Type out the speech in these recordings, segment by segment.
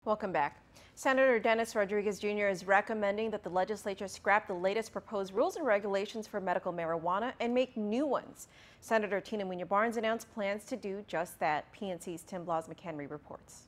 Welcome back. Senator Dennis Rodriguez Jr. is recommending that the legislature scrap the latest proposed rules and regulations for medical marijuana and make new ones. Senator Tina Munoz-Barnes announced plans to do just that. PNC's Tim Blas-McHenry reports.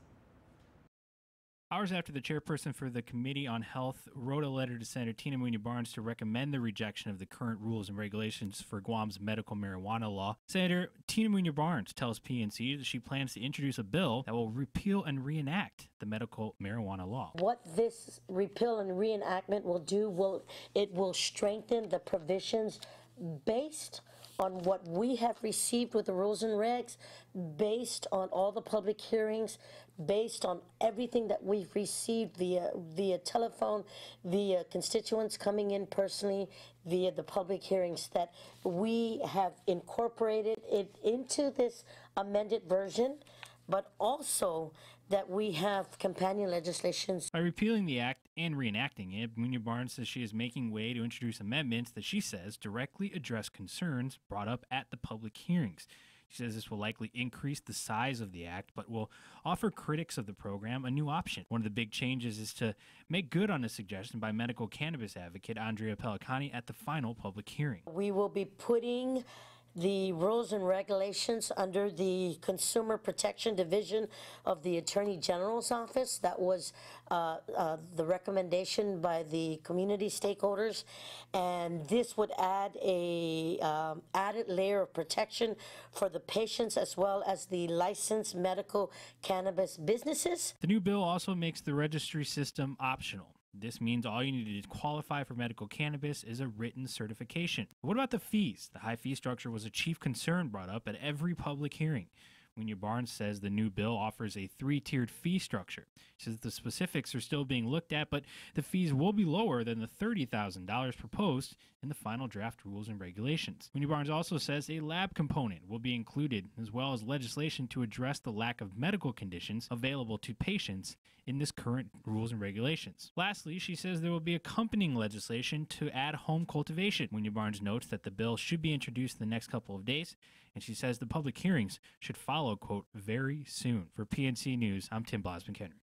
Hours after the chairperson for the Committee on Health wrote a letter to Senator Tina Munoz-Barnes to recommend the rejection of the current rules and regulations for Guam's medical marijuana law, Senator Tina Munoz-Barnes tells PNC that she plans to introduce a bill that will repeal and reenact the medical marijuana law. What this repeal and reenactment will do, it will strengthen the provisions based on what we have received with the rules and regs, based on all the public hearings, based on everything that we've received via telephone, via constituents coming in personally, via the public hearings, that we have incorporated it into this amended version, but also that we have companion legislations. By repealing the act and reenacting it, Munoz-Barnes says she is making way to introduce amendments that she says directly address concerns brought up at the public hearings. She says this will likely increase the size of the act, but will offer critics of the program a new option. One of the big changes is to make good on a suggestion by medical cannabis advocate Andrea Pellicani at the final public hearing. We will be putting the rules and regulations under the Consumer Protection Division of the Attorney General's office. That was the recommendation by the community stakeholders, and this would add a added layer of protection for the patients as well as the licensed medical cannabis businesses. The new bill also makes the registry system optional. This means all you need to qualify for medical cannabis is a written certification. But what about the fees? The high fee structure was a chief concern brought up at every public hearing. Munoz-Barnes says the new bill offers a three-tiered fee structure. She says the specifics are still being looked at, but the fees will be lower than the $30,000 proposed in the final draft rules and regulations. Munoz-Barnes also says a lab component will be included, as well as legislation to address the lack of medical conditions available to patients in this current rules and regulations. Lastly, she says there will be accompanying legislation to add home cultivation. Munoz-Barnes notes that the bill should be introduced in the next couple of days, and she says the public hearings should follow, quote, very soon. For PNC News, I'm Tim Blas-McHenry.